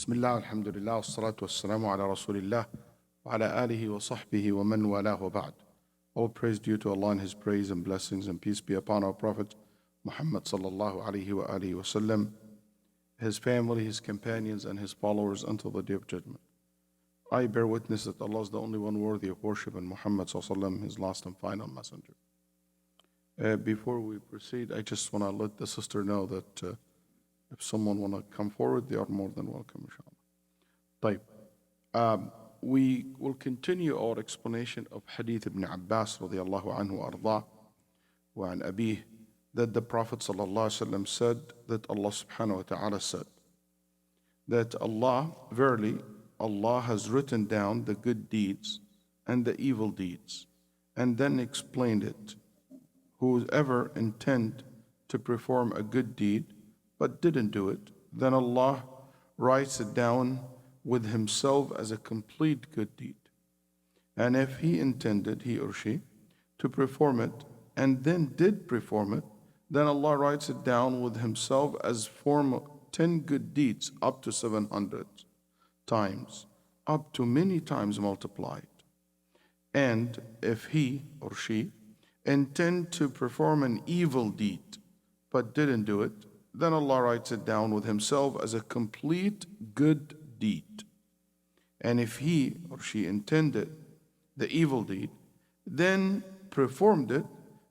Bismillah, alhamdulillah, wassalatu wassalamu ala rasulillah, wa ala alihi wa sahbihi wa man walah wa ba'd. All praise due to Allah and His praise and blessings and peace be upon our Prophet Muhammad sallallahu alayhi wa alihi wa sallam, his family, his companions, and his followers until the day of judgment. I bear witness that Allah is the only one worthy of worship and Muhammad sallallahu alayhi wa sallam, his last and final messenger. Before we proceed, I just want to let the sister know that if someone want to come forward, they are more than welcome, inshallah. طيب. We will continue our explanation of Hadith ibn Abbas radiallahu anhu arda wa an abih, that the Prophet sallallahu alaihi wasallam said that Allah subhanahu wa ta'ala said that Allah, verily, Allah has written down the good deeds and the evil deeds, and then explained it. Whoever intend to perform a good deed but didn't do it, then Allah writes it down with himself as a complete good deed. And if he intended, he or she, to perform it and then did perform it, then Allah writes it down with himself as form 10 good deeds up to 700 times, up to many times multiplied. And if he or she intend to perform an evil deed but didn't do it, then Allah writes it down with himself as a complete good deed. And if he or she intended the evil deed, then performed it,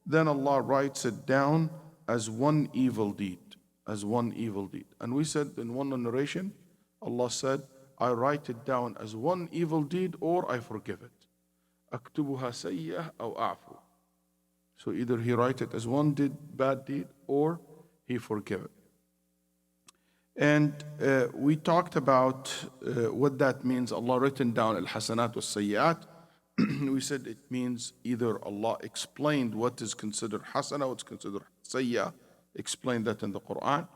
then Allah writes it down as one evil deed, as one evil deed. And we said in one narration, Allah said, I write it down as one evil deed or I forgive it. أكتبها سيئة أو أعفو. So either he write it as one bad deed or he forgive it. And we talked about what that means. Allah written down al-hasanat was-sayyi'at. We said it means either Allah explained what is considered hasana, what's considered sayyi'ah, explained that in the Quran,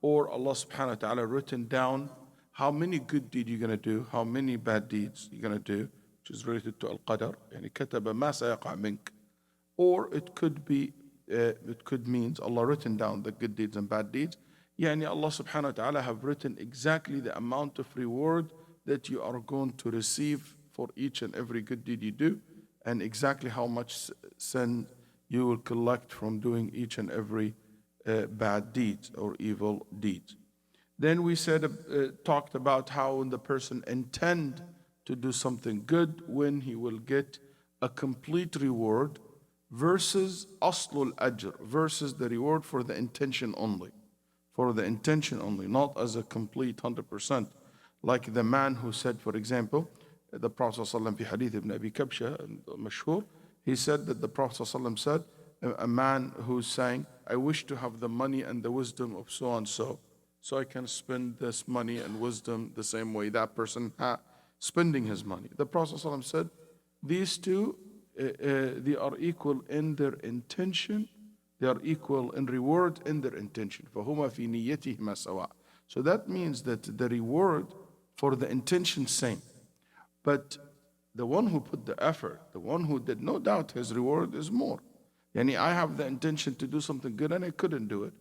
or Allah subhanahu wa ta'ala written down how many good deeds you're going to do, how many bad deeds you're going to do, which is related to al-qadar. يعني كتب ما سيقع منك. Or it could mean Allah written down the good deeds and bad deeds. Yani Allah subhanahu wa ta'ala have written exactly the amount of reward that you are going to receive for each and every good deed you do, and exactly how much sin you will collect from doing each and every bad deed or evil deed. Then we said, talked about how when the person intend to do something good, when he will get a complete reward versus aslul ajr, versus the reward for the intention only. For the intention only, not as a complete 100%. Like the man who said, for example, the Prophet ﷺ في Hadith ibn Abi Kabsha, mashhur, he said that the Prophet ﷺ said, a man who's saying, I wish to have the money and the wisdom of so and so I can spend this money and wisdom the same way that person spending his money. The Prophet ﷺ said, these two, they are equal in their intention. They are equal in reward in their intention. فَهُمَا فِي نِيَّتِهِمَا سَوَاء. So that means that the reward for the intention same. But the one who put the effort, the one who did, no doubt his reward is more. Yani I have the intention to do something good and I couldn't do it.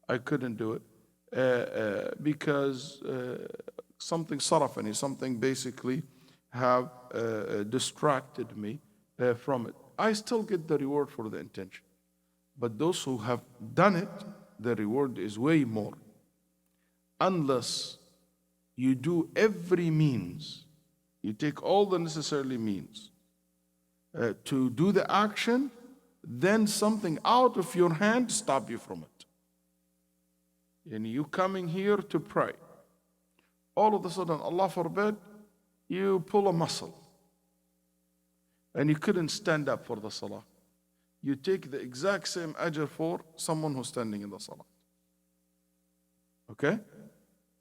I couldn't do it because something sarafani, something basically have distracted me from it. I still get the reward for the intention. But those who have done it, the reward is way more. Unless you do every means, you take all the necessary means to do the action, then something out of your hand stop you from it. And you coming here to pray. All of a sudden, Allah forbid, you pull a muscle. And you couldn't stand up for the salah. You take the exact same ajr for someone who's standing in the salah. Okay?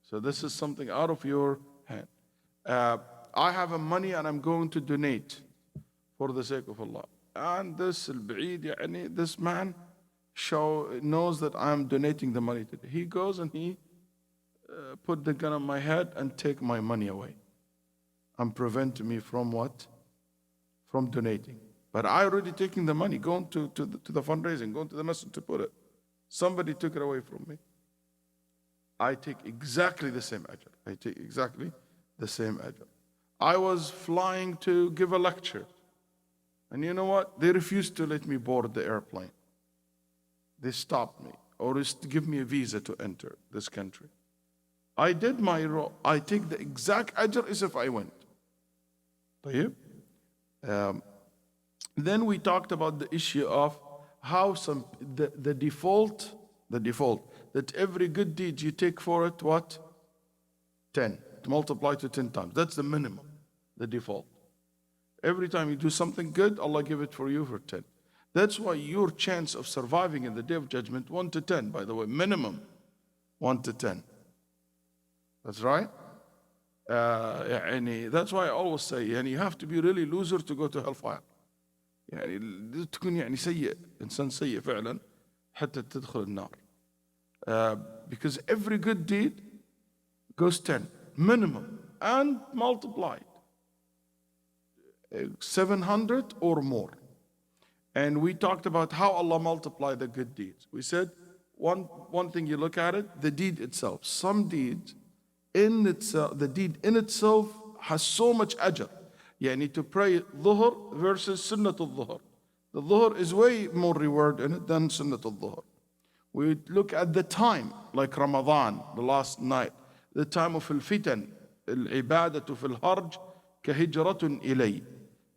So this is something out of your hand. I have a money and I'm going to donate for the sake of Allah. And this man knows that I'm donating the money today. He goes and he put the gun on my head and take my money away. And prevent me from what? From donating. But I already taken the money, going to the fundraising, going to the masjid to put it. Somebody took it away from me. I take exactly the same ajr. I take exactly the same ajr. I was flying to give a lecture. And you know what? They refused to let me board the airplane. They stopped me or to give me a visa to enter this country. I did my role. I take the exact ajr as if I went. طيب? Then we talked about the issue of how the default that every good deed you take for it what? 10. To multiply to 10 times. That's the minimum, the default. Every time you do something good, Allah give it for you for 10. That's why your chance of surviving in the Day of Judgment, 1 to 10, by the way, minimum 1 to 10. That's right. That's why I always say you have to be really loser to go to hellfire. تكون سيء إنسان سيء فعلا حتى تدخل النار. Because every good deed goes 10 minimum and multiplied 700 or more. And we talked about how Allah multiplied the good deeds. We said one thing you look at it, the deed itself. Some deeds in itself, the deed in itself has so much ajr. Yani to pray dhuhr versus sunnatul dhuhr. The dhuhr is way more reward in it than sunnatul dhuhr. We look at the time, like Ramadan, the last night, the time of al-fitan, al-ibadatu fil-harj kahijratun ilay.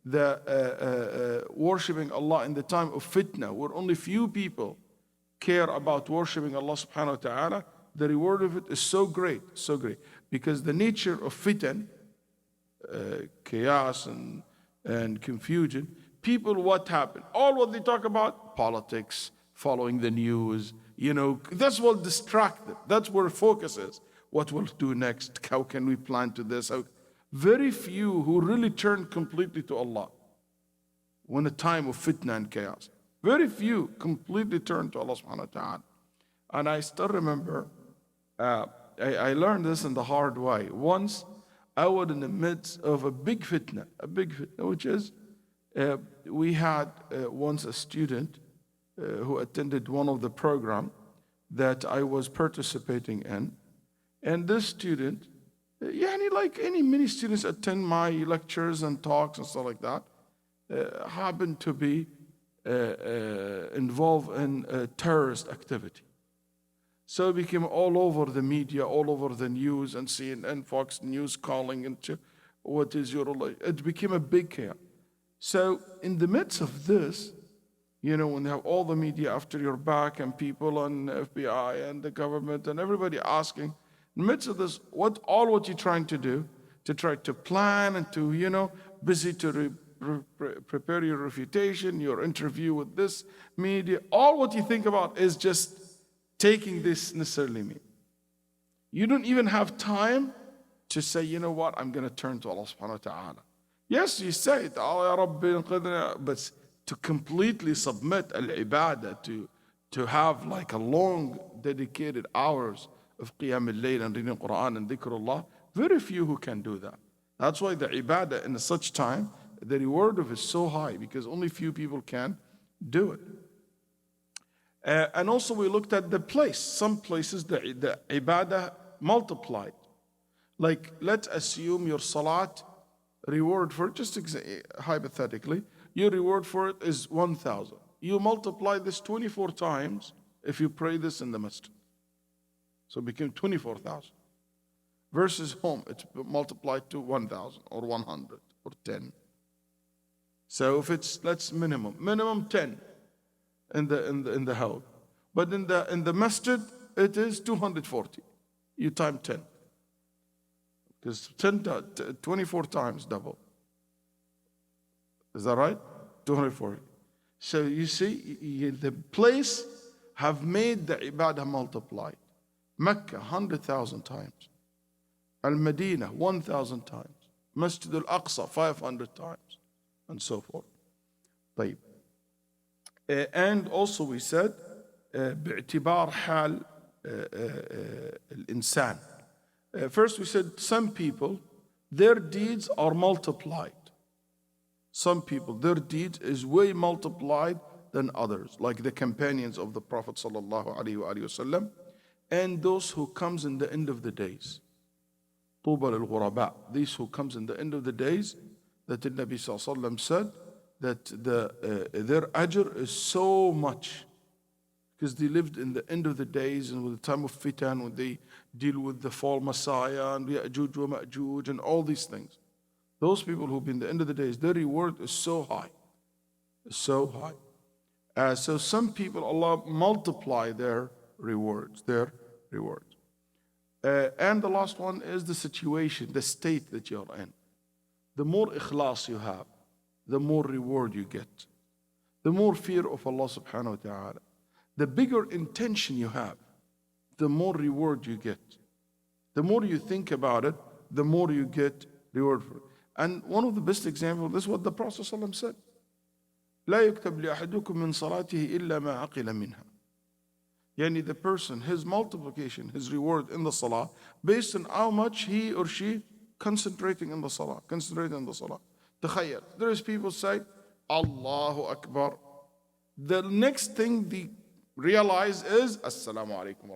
The worshipping Allah in the time of fitna, where only few people care about worshipping Allah subhanahu wa ta'ala, the reward of it is so great, so great. Because the nature of fitan, chaos and confusion, people, what happened? All what they talk about, politics, following the news, that's what distract them. That's where focus is. What we'll do next? How can we plan to this? Very few who really turn completely to Allah when a time of fitna and chaos. Very few completely turn to Allah subhanahu wa ta'ala. And I still remember, I learned this in the hard way. Once, I was in the midst of a big fitna, which is, we had once a student who attended one of the program that I was participating in. And this student, like many students attend my lectures and talks and stuff like that, happened to be involved in terrorist activity. So it became all over the media, all over the news, and CNN, Fox News calling into what is your life. It became a big chaos. So in the midst of this, when they have all the media after your back and people and FBI and the government and everybody asking, in the midst of this, what you're trying to do, to try to plan and to, busy to prepare your refutation, your interview with this media, all what you think about is just taking this necessarily mean. You don't even have time to say, you know what, I'm going to turn to Allah subhanahu wa ta'ala. Yes, you say it, Ya Rabbi, but to completely submit al-ibadah, to have like a long dedicated hours of qiyam al-layl and reading Quran and dhikrullah, very few who can do that. That's why the ibadah in such time, the reward of it is so high, because only few people can do it. And also we looked at the place. Some places the ibadah multiplied. Like let's assume your salat reward for it, just hypothetically, your reward for it is 1,000. You multiply this 24 times if you pray this in the masjid. So it became 24,000. Versus home, it's multiplied to 1,000 or 100 or 10. So if it's minimum 10 in the house, but in the masjid it is 240. You time 10, because 24 times double. Is that right? 240. So you see, the place have made the ibadah multiplied. Mecca 100,000 times. Al-Madinah 1,000 times. Masjid al-Aqsa 500 times, and so forth. طيب. And also we said باعتبار حال الإنسان. First we said some people, their deeds are multiplied. Some people, their deeds is way multiplied than others, like the companions of the Prophet sallallahu alaihi wasallam. and those who comes in the end of the days. طوبى للغرباء. These who comes in the end of the days, that the Nabi Sallallahu Alaihi Wasallam said that their ajr is so much because they lived in the end of the days and with the time of fitan, when they deal with the fall Messiah and Ya'juj wa Ma'juj and all these things. Those people who've been the end of the days, their reward is so high. So high. So some people, Allah multiply their rewards. And the last one is the situation, the state that you're in. The more ikhlas you have, the more reward you get. The more fear of Allah subhanahu wa ta'ala. The bigger intention you have, the more reward you get. The more you think about it, the more you get reward for it. And one of the best examples, this is what the Prophet ﷺ said. لا يكتب لأحدكم من صلاته إلا ما عقل منها. Yani the person, his multiplication, his reward in the salah, based on how much he or she concentrating in the salah. تخيل, there is people say, Allahu Akbar. The next thing they realize is, Assalamu alaikum wa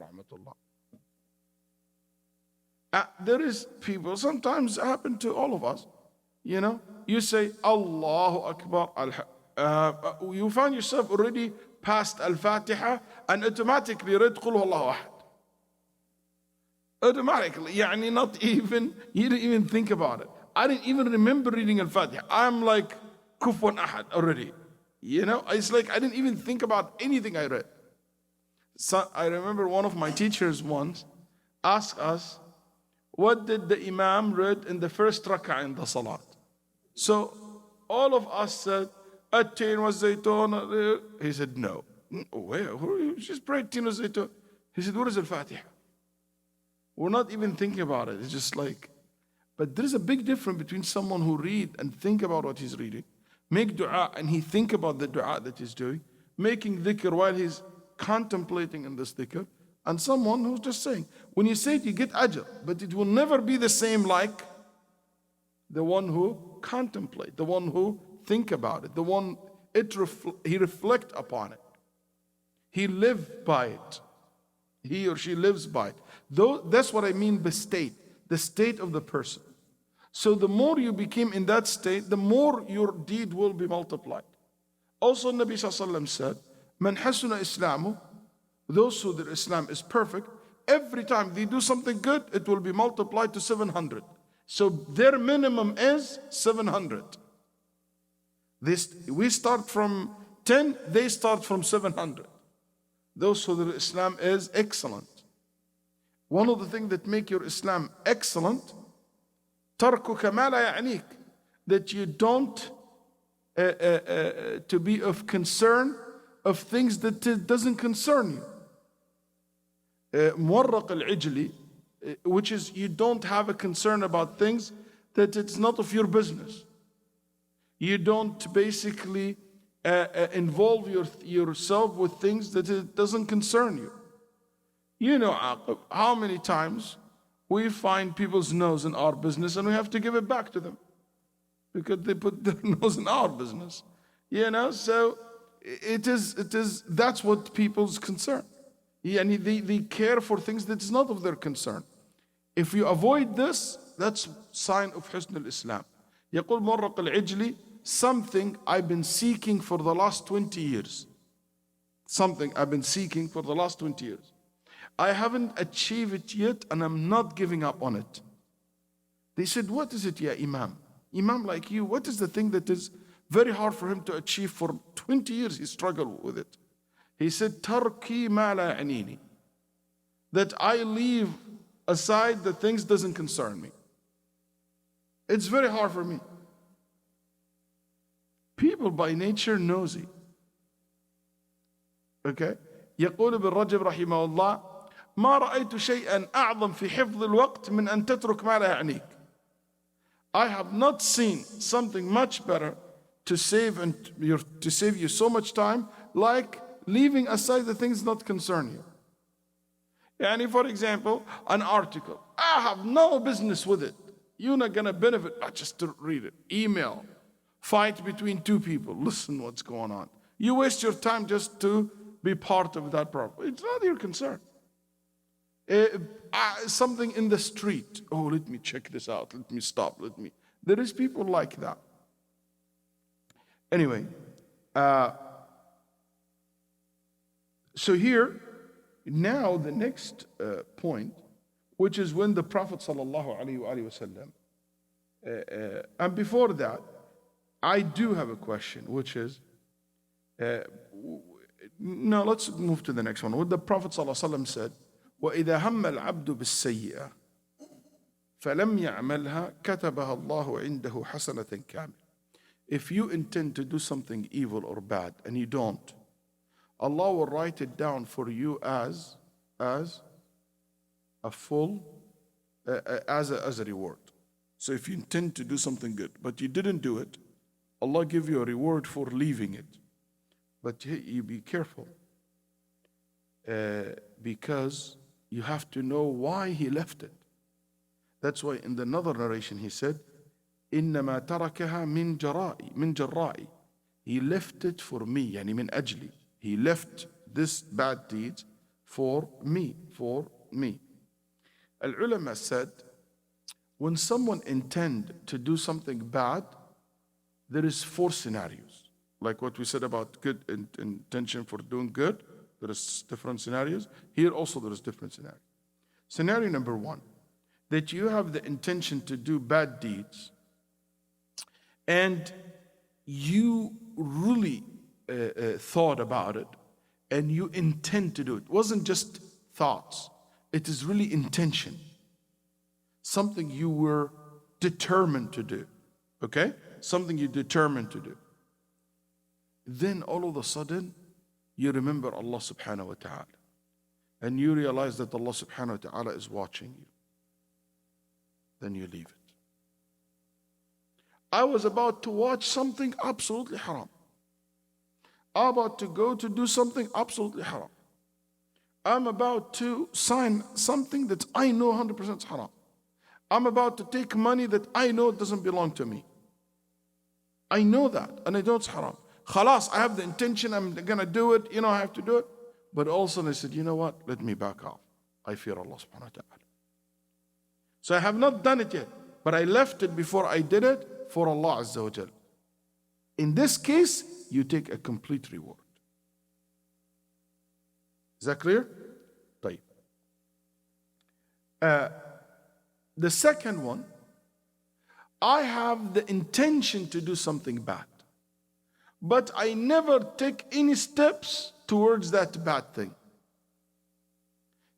rahmatullah. There is people, sometimes it happens to all of us, you say, Allahu Akbar, you find yourself already past Al-Fatiha and automatically read Qul Huwallahu Ahad. Automatically, not even, you didn't even think about it. I didn't even remember reading Al-Fatiha. I'm like Kufuwan Ahad already. It's like I didn't even think about anything I read. So I remember one of my teachers once asked us, what did the Imam read in the first rak'ah in the Salat? So all of us said, At-tin wa zaytun. He said, no. Where? You just prayed tin wa zaytun. He said, what is Al-Fatiha? We're not even thinking about it. It's just like, but there is a big difference between someone who read and think about what he's reading, make dua and he think about the dua that he's doing, making dhikr while he's contemplating in this dhikr, and someone who's just saying. When you say it, you get ajr, but it will never be the same like the one who contemplate, the one who think about it, the one he reflect upon it. He live by it. He or she lives by it. That's what I mean by state, the state of the person. So the more you became in that state, the more your deed will be multiplied. Also, Nabi Sallallahu Alaihi Wasallam said, Man hasuna Islamu, those who their Islam is perfect, every time they do something good, it will be multiplied to 700. So their minimum is 700. We start from 10, they start from 700. Those who their Islam is excellent. One of the things that make your Islam excellent, تركك ما لا يعنيك, that you don't to be of concern of things that doesn't concern you. مورق العجلي, which is you don't have a concern about things that it's not of your business. You don't basically involve yourself with things that it doesn't concern you. You know, Aqib, how many times we find people's nose in our business and we have to give it back to them because they put their nose in our business. So that's what people's concern. And they care for things that is not of their concern. If you avoid this, that's sign of Husn al-Islam. يقول مرق العجلي, something I've been seeking for the last 20 years. Something I've been seeking for the last 20 years. I haven't achieved it yet and I'm not giving up on it. They said, what is it, ya Imam? Imam like you, what is the thing that is very hard for him to achieve for 20 years? He struggled with it. He said, Tarki ma la ya'nini, that I leave aside the things doesn't concern me. It's very hard for me. People by nature nosy. Okay? يقول ابن رجب رحمه الله ما رأيت شيئا أعظم في حفظ الوقت من أن تترك ما لا يعنيك. I have not seen something much better to save you so much time, like leaving aside the things that concern you. Yani, for example, an article. I have no business with it. You're not going to benefit, not just to read it. Email. Fight between two people. Listen what's going on. You waste your time just to be part of that problem. It's not your concern. Something in the street. Oh, let me check this out. Let me stop. There is people like that. Anyway, so here, now the next point, which is when the Prophet sallallahu alaihi wasallam, and before that, I do have a question, which is, no, let's move to the next one. What the Prophet sallallahu alaihi wasallam said, وَإِذَا هَمَّ الْعَبْدُ بِالسَّيِّئَةِ فَلَمْ يَعْمَلْهَا كَتَبَهَا اللَّهُ عِنْدَهُ حَسَنَةً كَامِلَةً. If you intend to do something evil or bad and you don't, Allah will write it down for you as a full, as a reward. So if you intend to do something good, but you didn't do it, Allah give you a reward for leaving it. But you be careful, because you have to know why he left it. That's why in another narration he said, إِنَّمَا تَرَكَهَا مِنْ جَرَّائِ. He left it for me, يعني من أجلي. He left this bad deed for me. Al-ulama said, when someone intend to do something bad, there is 4 scenarios. Like what we said about good intention for doing good, there is different scenarios. Here also there is different scenarios. Scenario number 1, that you have the intention to do bad deeds and you really thought about it and you intend to do it. It wasn't just thoughts, it is really intention. Something you were determined to do. Okay? Something you determined to do. Then all of a sudden, you remember Allah subhanahu wa ta'ala. And you realize that Allah subhanahu wa ta'ala is watching you. Then you leave it. I was about to watch something absolutely haram. I'm about to go to do something absolutely haram. I'm about to sign something that I know 100% is haram. I'm about to take money that I know doesn't belong to me. I know that, and I know it's haram. Khalas, I have the intention, I'm gonna do it, I have to do it. But also I said, you know what, let me back off. I fear Allah subhanahu wa ta'ala. So I have not done it yet, but I left it before I did it for Allah Azza wa Jal. In this case, you take a complete reward. Is that clear? طيب. The second one, I have the intention to do something bad, but I never take any steps towards that bad thing.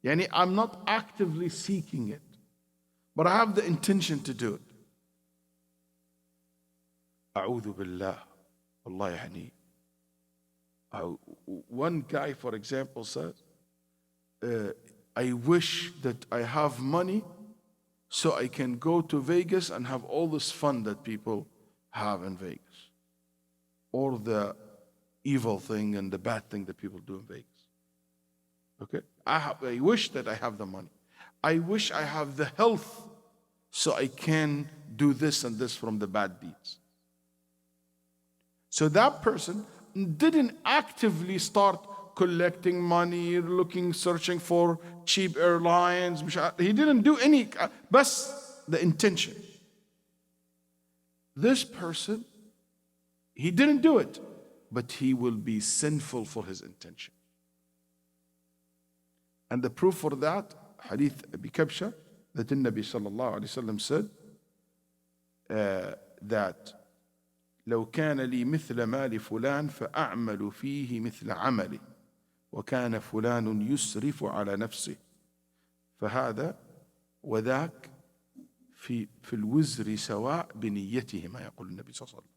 Yani I'm not actively seeking it, but I have the intention to do it. أعوذ بالله. Allah يعني. One guy, for example, said, I wish that I have money so I can go to Vegas and have all this fun that people have in Vegas. Or the evil thing and the bad thing that people do in Vegas. Okay? I wish that I have the money. I wish I have the health so I can do this and this from the bad deeds. So that person didn't actively start collecting money, searching for cheap airlines. He didn't do any, but the intention. This person, he didn't do it, but he will be sinful for his intention. And the proof for that, Hadith Abi Kabsha, that the Nabi sallallahu alayhi wa sallam said that لو كان لي مثل مال فلان فأعمل فيه مثل عمله وكان فلان يسرف على نفسه فهذا وذاك في الوزر سواء بنيتهما يقول النبي صلى الله عليه وسلم.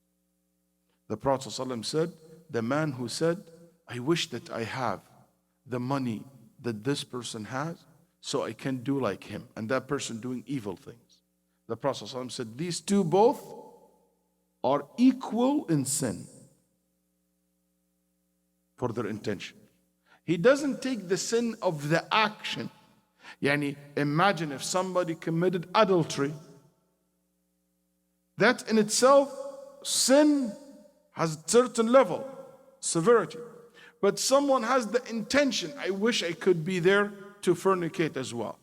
The Prophet صلى الله عليه وسلم said, the man who said, I wish that I have the money that this person has so I can do like him, and that person doing evil things. The Prophet صلى الله عليه وسلم said, these two both are equal in sin for their intention. He doesn't take the sin of the action. Yani, imagine if somebody committed adultery. That in itself, sin has a certain level, severity. But someone has the intention, I wish I could be there to fornicate as well.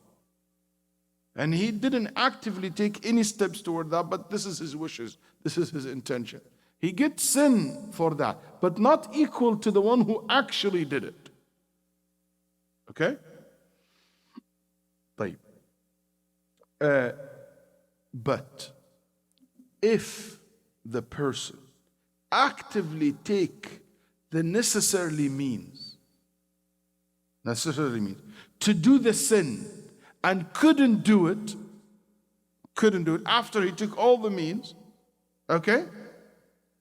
And he didn't actively take any steps toward that, but this is his wishes, this is his intention. He gets sin for that, but not equal to the one who actually did it. Okay? طيب. But if the person actively take the necessary means to do the sin and couldn't do it after he took all the means, okay?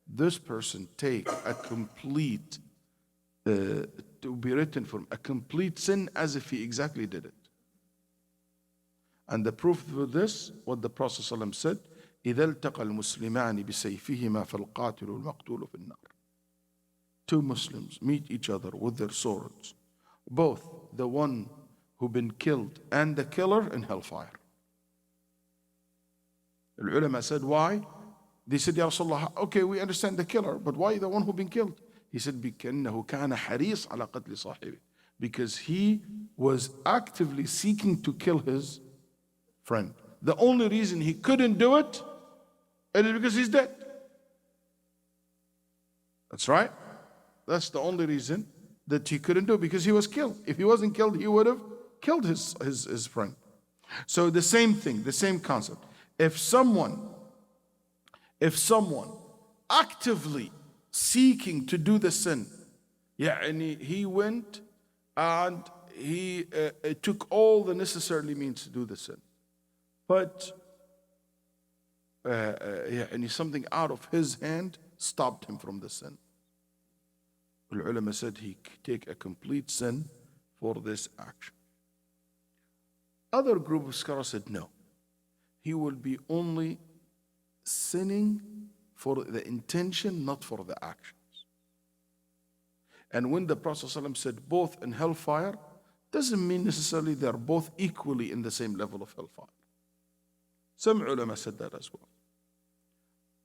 This person take a complete, to be written for a complete sin as if he exactly did it. And the proof for this, what the Prophet ﷺ said, إِذَا الْتَقَى الْمُسْلِمَانِ بِسَيْفِهِمَا فَالْقَاتِلُ الْمَقْتُولُ فِي النَّارِ. Two Muslims meet each other with their swords, both the one who been killed and the killer in hellfire. The ulama said, why? They said, Ya Rasulullah, okay, we understand the killer, but why the one who been killed? He said, بِكَنَّهُ كَانَ حَرِيص عَلَى قَتْلِ صَاحِبِهِ. Because he was actively seeking to kill his friend. The only reason he couldn't do it is because he's dead. That's right. That's the only reason that he couldn't do it, because he was killed. If he wasn't killed, he would have killed his friend. So the same thing, the same concept. If someone actively seeking to do the sin, and he went and he took all the necessary means to do the sin, but and something out of his hand stopped him from the sin. The ulama said he take a complete sin for this action. Other group of scholars said no. He will be only sinning for the intention, not for the actions. And when the Prophet ﷺ said both in hellfire, doesn't mean necessarily they're both equally in the same level of hellfire. Some ulama said that as well.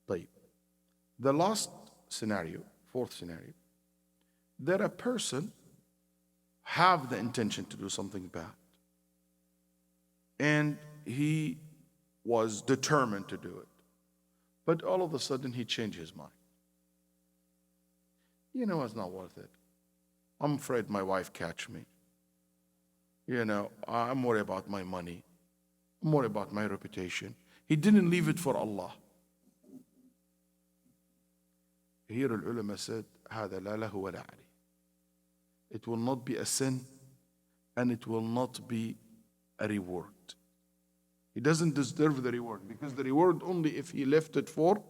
طيب. The last scenario, fourth scenario, that a person have the intention to do something bad, and he was determined to do it, but all of a sudden he changed his mind. You know, it's not worth it. I'm afraid my wife catch me. You know, I'm worried about my money. I'm worried about my reputation. He didn't leave it for Allah. Here al-ulama said, هذا لا له ولا عليه. It will not be a sin, and it will not be a reward. He doesn't deserve the reward, because the reward only if he left it for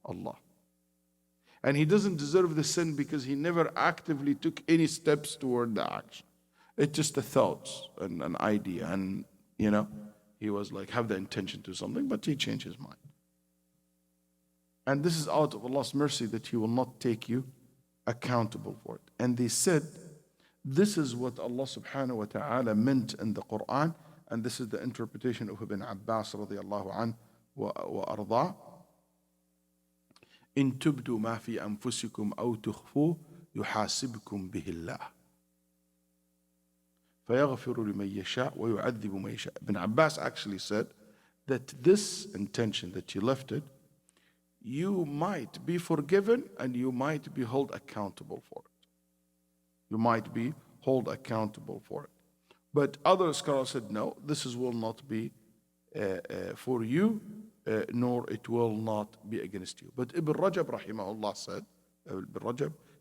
Allah. And he doesn't deserve the sin because he never actively took any steps toward the action. It's just a thought and an idea, and you know, he was like, have the intention to do something, but he changed his mind. And this is out of Allah's mercy that He will not take you accountable for it. And they said, this is what Allah subhanahu wa ta'ala meant in the Quran, and this is the interpretation of Ibn Abbas radiallahu anhu wa arda. إن تبدوا ما في أنفسكم أو تخفوه يحاسبكم به الله فيغفر لمن يشاء ويعذب من يشاء. Ibn Abbas actually said that this intention that you left it, you might be forgiven and you might be held accountable for it. You might be held accountable for it. But other scholars said, no, this will not be for you, nor it will not be against you. But Ibn Rajab rahimahullah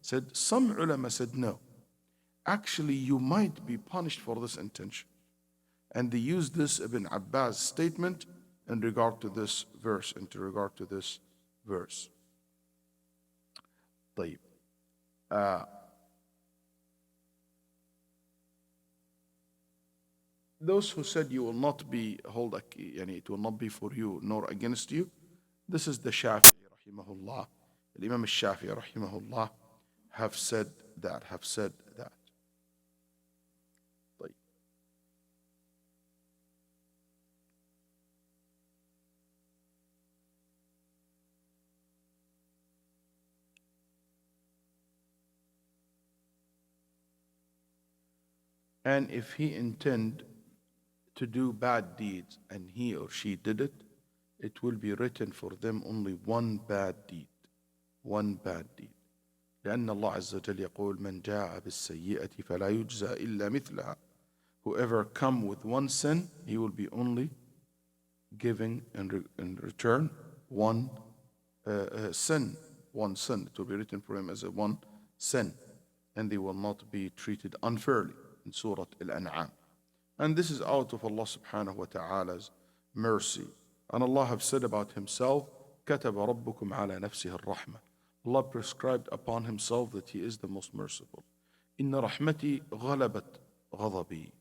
said, some ulama said, no. Actually, you might be punished for this intention. And they used this Ibn Abbas statement in regard to this verse, طيب. Those who said you will not be it will not be for you nor against you, this is the Shafi'i rahimahullah. The Imam al-Shafi'i rahimahullah have said that. طيب. And if he intend to do bad deeds and he or she did it, it will be written for them only one bad deed. One bad deed. لأن الله عز وجل يقول من جاء بالسيئة فلا يجزى إلا مثلها. Whoever come with one sin, he will be only giving in return one sin. One sin. It will be written for him as a one sin. And they will not be treated unfairly in Surah Al-An'am. And this is out of Allah subhanahu wa ta'ala's mercy. And Allah have said about himself, كَتَبَ رَبُّكُمْ عَلَى نَفْسِهِ الرَّحْمَةِ. Allah prescribed upon himself that he is the most merciful. إِنَّ رَحْمَتِي غَلَبَتْ غَضَبِي.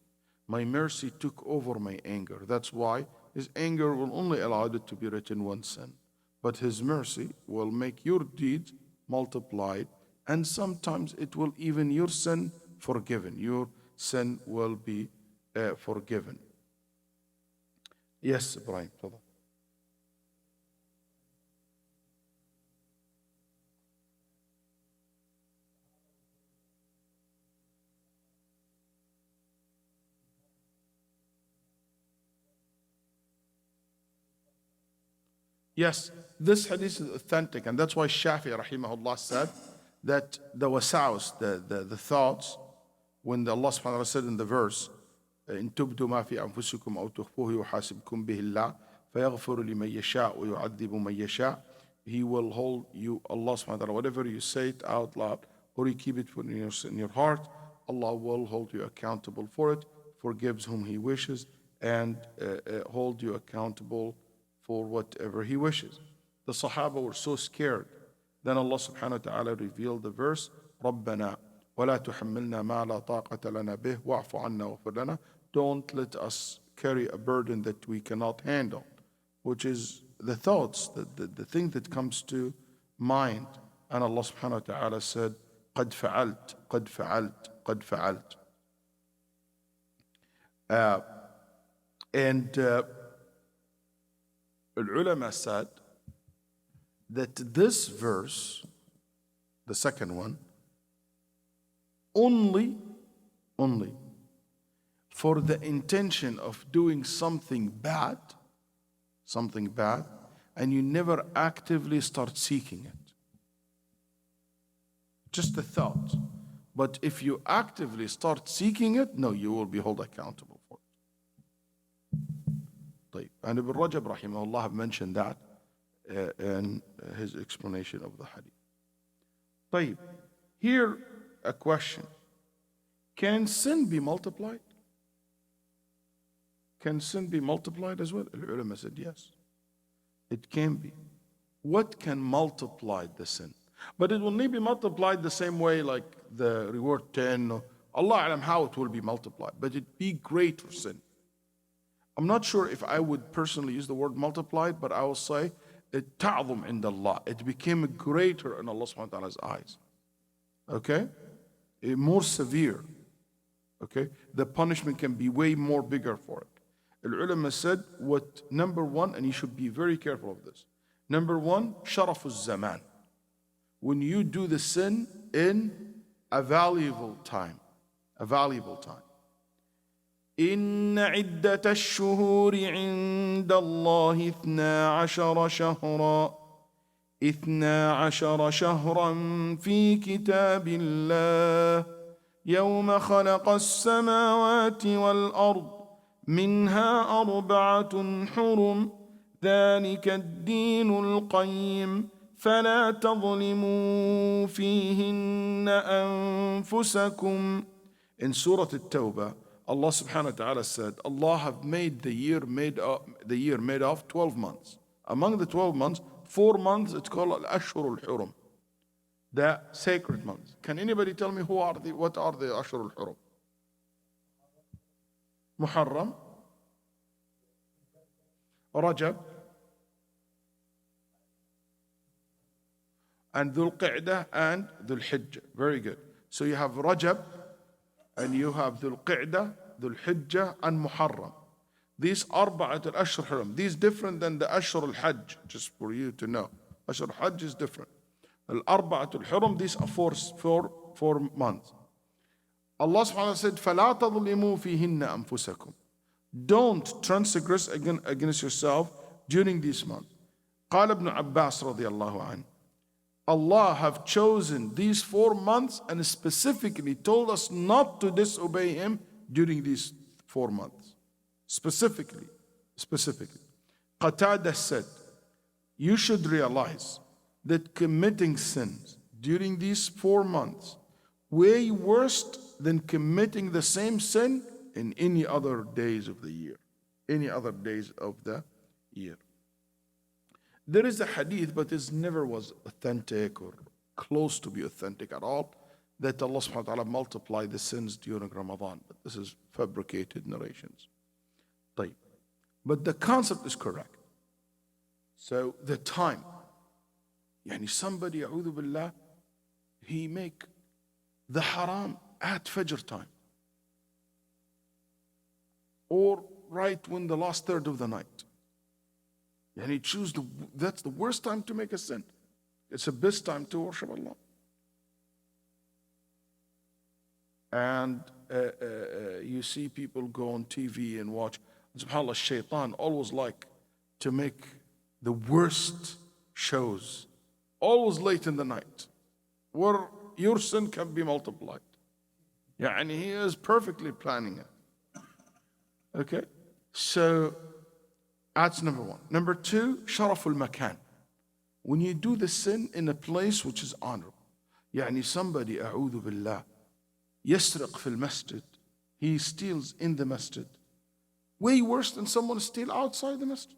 My mercy took over my anger. That's why his anger will only allow it to be written one sin. But his mercy will make your deeds multiplied, and sometimes it will even your sin forgiven. Your sin will be forgiven. Yes, Ibrahim. تفضل. Yes, this hadith is authentic, and that's why Shafi'i rahimahullah said that the wasaus, the thoughts, when Allah subhanahu wa ta'ala said in the verse, إن تبدوا ما في أنفسكم أو تخفوه يحاسبكم به الله فيغفر لمن يشاء ويعذب من يشاء. He will hold you, Allah subhanahu wa ta'ala, whatever you say it out loud or you keep it in your heart, Allah will hold you accountable for it, forgives whom He wishes, and hold you accountable for whatever He wishes. The Sahaba were so scared. Then Allah subhanahu wa ta'ala revealed the verse, رَبَّنَا وَلَا تُحَمِّلْنَا مَا لَا طَاقَةَ لَنَا بِهِ وَاعْفُ عَنَّا وَاغْفِرْ لَنَا. Don't let us carry a burden that we cannot handle, which is the thoughts, the thing that comes to mind. And Allah subhanahu wa ta'ala said, قَدْ فَعَلْتَ قَدْ فَعَلْتَ قَدْ فَعَلْتَ. And Al-Ulama said that this verse, the second one, only for the intention of doing something bad, and you never actively start seeking it. Just a thought. But if you actively start seeking it, no, you will be held accountable for it. And Ibn Rajab rahimahullah have mentioned that in his explanation of the hadith. Here a question. Can sin be multiplied? Can sin be multiplied as well? The ulama said yes. It can be. What can multiply the sin? But it will not be multiplied the same way like the reward 10. Allah alam how it will be multiplied. But it be great for sin. I'm not sure if I would personally use the word multiplied, but I will say it ta'zum inda Allah. It became greater in Allah subhanahu wa ta'ala's eyes. Okay? More severe. Okay? The punishment can be way more bigger for it. Al-ulama said, what number one, and you should be very careful of this. Number one, sharafuz zaman. When you do the sin in a valuable time. إن عدة الشهور عند الله 12 شهرا في كتاب الله يوم خلق السماوات والأرض منها 4 حرم ذلك الدين القيم فلا تظلموا فيهن أنفسكم. In Surah At-Tawbah, Allah subhanahu wa ta'ala said, Allah have made the year made of 12 months. Among the 12 months, 4 months it's called Al-Ashhur Al-Hurum, the sacred months. Can anybody tell me what are the Ashhur Al-Hurum? Muharram, Rajab, and Dhul Qa'dah and Dhul Hijjah. Very good. So you have Rajab, and you have Dhul Qa'dah, Dhul Hijjah, and Muharram. These Arba'at al-Ashhur Hurum. These different than the Ashhur al-Hajj, just for you to know. Ashhur al-Hajj is different. Al-Arba'at al-Hurum, these are four months. Allah subhanahu wa ta'ala said, فَلَا تَظْلِمُوا فِيهِنَّ أَنفُسَكُمْ. Don't transgress against yourself during this month. قال ابن عباس رضي الله عنه, Allah have chosen these 4 months and specifically told us not to disobey Him during these 4 months. Specifically. Qatada said, you should realize that committing sins during these 4 months way worse than committing the same sin in any other days of the year. Any other days of the year. There is a hadith, but it never was authentic or close to be authentic at all, that Allah subhanahu wa ta'ala multiplied the sins during Ramadan. But this is fabricated narrations. But the concept is correct. So the time. Yani somebody, a'udhu billah, he make the haram at Fajr time. Or right when the last third of the night. And he choose that's the worst time to make a sin. It's the best time to worship Allah. And you see people go on TV and watch. SubhanAllah, shaitan always like to make the worst shows. Always late in the night. Where your sin can be multiplied. And he is perfectly planning it. Okay? So, that's number 1. Number 2, sharaful makan. When you do the sin in a place which is honorable. يعني somebody, a'udhu billah, yasriq fil masjid. He steals in the masjid. Way worse than someone steal outside the masjid.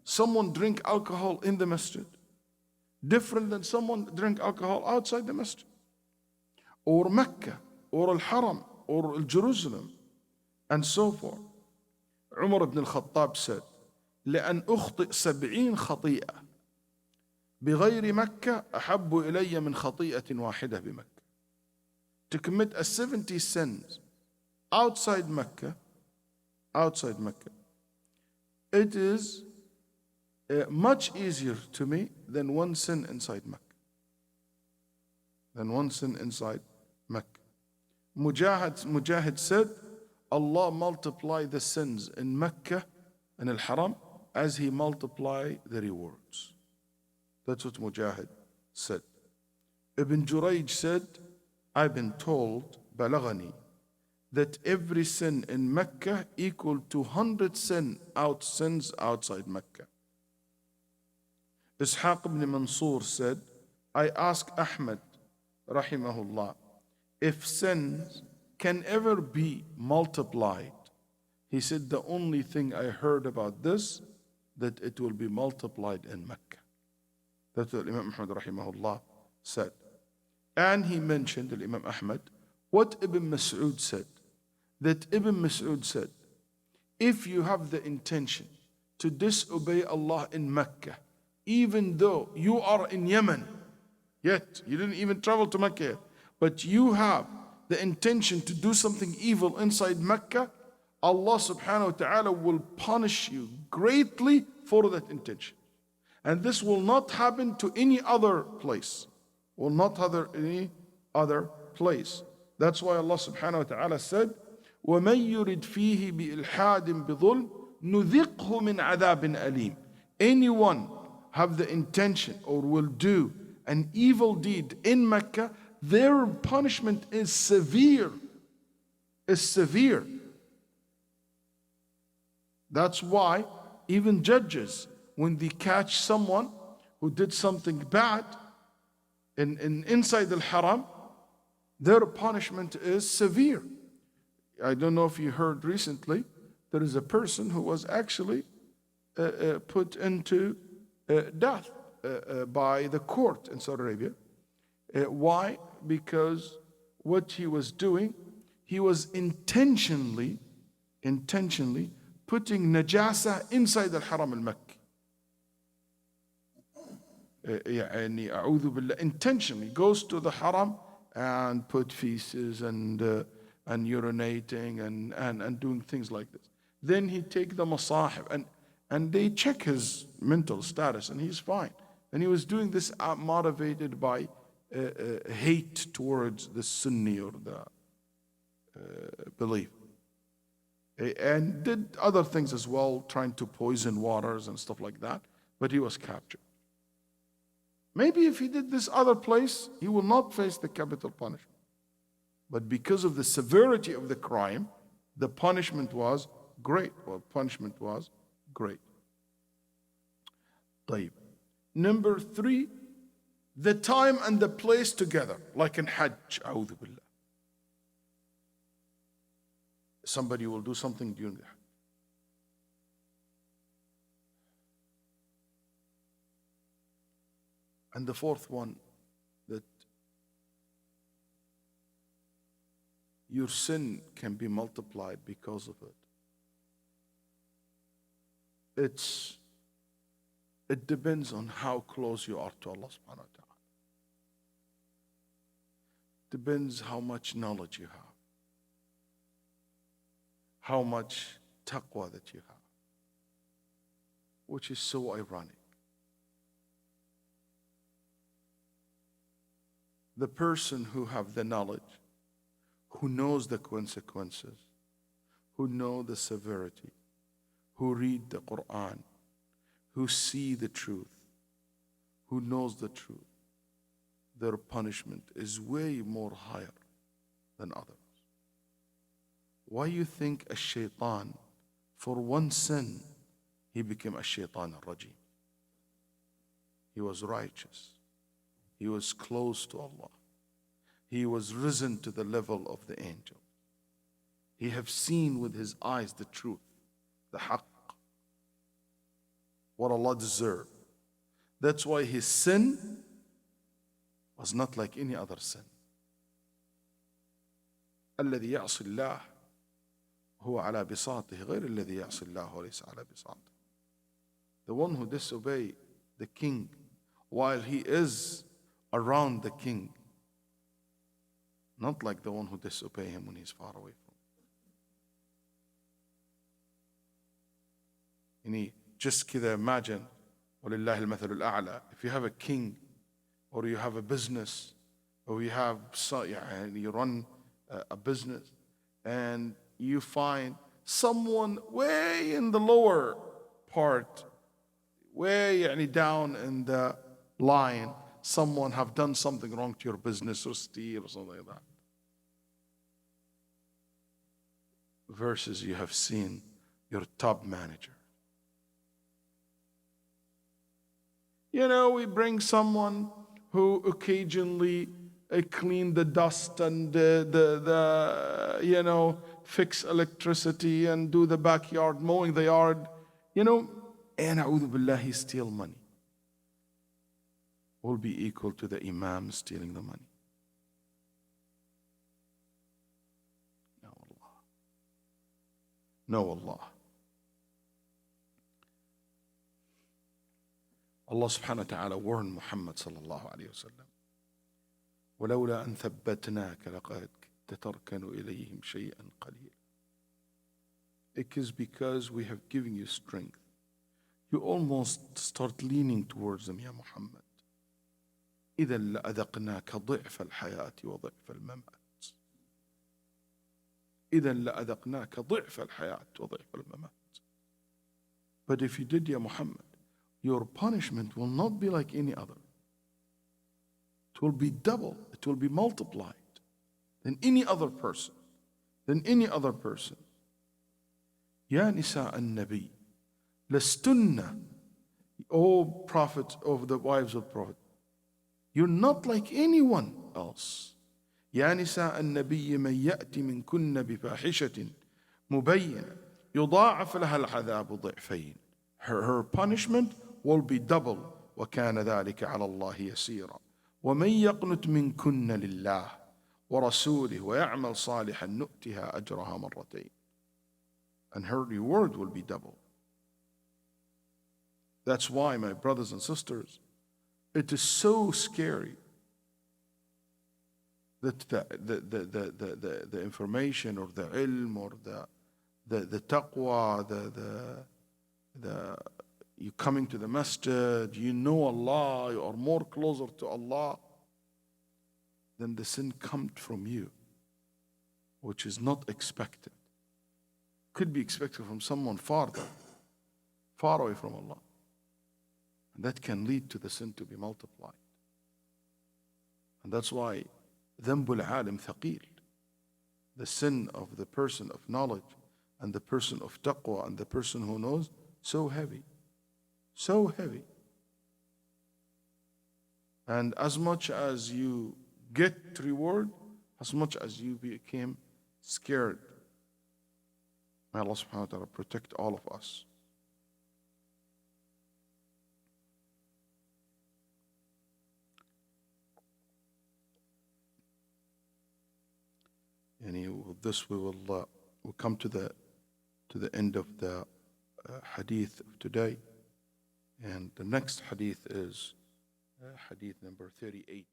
Someone drink alcohol in the masjid. Different than someone drink alcohol outside the masjid. Or Mecca, or Al-Haram, or Jerusalem, and so forth. Umar ibn al-Khattab said, لأن أخطئ 70 خطيئة بغير مكة أحب إلي من خطيئة واحدة بمكة. To commit 70 sins outside Mecca, it is much easier to me than one sin inside Mecca. Mujahid said, Allah multiply the sins in Mecca and Al-Haram as He multiply the rewards. That's what Mujahid said. Ibn Jurayj said, I've been told, Balagani, that every sin in Mecca equal to 100 sins outside Mecca. Ishaq ibn Mansur said, I asked Ahmad, rahimahullah, if sins can ever be multiplied. He said, the only thing I heard about this, that it will be multiplied in Mecca. That's what Imam Ahmad rahimahullah said. And he mentioned, Imam Ahmad, what Ibn Mas'ud said. That Ibn Mas'ud said, if you have the intention to disobey Allah in Mecca, even though you are in Yemen, yet you didn't even travel to Mecca yet, but you have the intention to do something evil inside Mecca, Allah subhanahu wa ta'ala will punish you greatly for that intention. And this will not happen to any other place. Will not happen any other place. That's why Allah subhanahu wa ta'ala said, وَمَن يُرِدْ فِيهِ بِإِلْحَادٍ بِظُلْمٍ نُذِقْهُ مِنْ عَذَابٍ أَلِيمٍ. Anyone have the intention or will do an evil deed in Mecca, their punishment is severe. That's why even judges, when they catch someone who did something bad inside the Haram, their punishment is severe. I don't know if you heard recently, there is a person who was actually put into death by the court in Saudi Arabia. Why? Because what he was doing, he was intentionally putting najasa inside the Haram al-Makki. Intentionally goes to the Haram and put feces and urinating and doing things like this. Then he take the masahib and they check his mental status and he's fine. And he was doing this motivated by hate towards the Sunni or the belief. And did other things as well, trying to poison waters and stuff like that, but he was captured. Maybe if he did this other place, he will not face the capital punishment. But because of the severity of the crime, the punishment was great. Well, punishment was great. طيب. Number 3, the time and the place together, like in Hajj, أعوذ billah. Somebody will do something during the Hajj. And the 4th one, that your sin can be multiplied because of it. It depends on how close you are to Allah subhanahu wa ta'ala. Depends how much knowledge you have, how much taqwa that you have, which is so ironic. The person who have the knowledge, who knows the consequences, who know the severity, who read the Quran, who see the truth, who knows the truth, their punishment is way more higher than others. Why you think a shaitan, for one sin, he became a shaitan al-rajim? He was righteous. He was close to Allah. He was risen to the level of the angel. He have seen with his eyes the truth, the haqq, what Allah deserved. That's why his sin was not like any other sin. الذي يعصي الله هو على بساطه غير الذي يعصي الله وليس على بساطه. The one who disobey the king while he is around the king, not like the one who disobey him when he's far away from him. Just كذا imagine, ولله المثل الأعلى, if you have a king or you have a business or you have, you run a business and you find someone way in the lower part, way down in the line, someone have done something wrong to your business or steal or something like that. Versus you have seen your top manager. We bring someone who occasionally clean the dust and fix electricity and do the backyard, mowing the yard, and a'udhu billah, he steal money. Will be equal to the imam stealing the money. No Allah. No Allah. Allah subhanahu wa ta'ala warned Muhammad sallallahu alayhi wa sallam, ولولا أن ثبتناك لقد تتركن إليهم شيئا قليلا. It is because we have given you strength. You almost start leaning towards them, Ya Muhammad. إذا لأذقناك ضعف الحياة وضعف الممات. إذا لأذقناك ضعف الحياة وضعف الممات. But if you did, Ya Muhammad, your punishment will not be like any other. It will be double. It will be multiplied than any other person. Than any other person. Ya Nisa an-Nabi, lastunna, O Prophet of the wives of Prophet, you're not like anyone else. يا نساء النبي من يأتي منكن بفاحشة مبينة يضاعف لها العذاب ضعفين. Her punishment will be double. وكان ذلك على الله يسيرا. ومن يقنت منكن لله ورسوله ويعمل صالحا نؤتها أجرها مرتين. And her reward will be double. That's why, my brothers and sisters, it is so scary that the information or the ilm or the taqwa, you coming to the masjid, you know Allah, you are more closer to Allah. then the sin comes from you, which is not expected. Could be expected from someone farther, far away from Allah. And that can lead to the sin to be multiplied. And that's why ذنب العالم ثقيل. The sin of the person of knowledge and the person of taqwa and the person who knows, so heavy. So heavy. And as much as you get reward, as much as you became scared. May Allah subhanahu wa ta'ala protect all of us. And with this we will we'll come to the end of the hadith of today. And the next hadith is hadith number 38.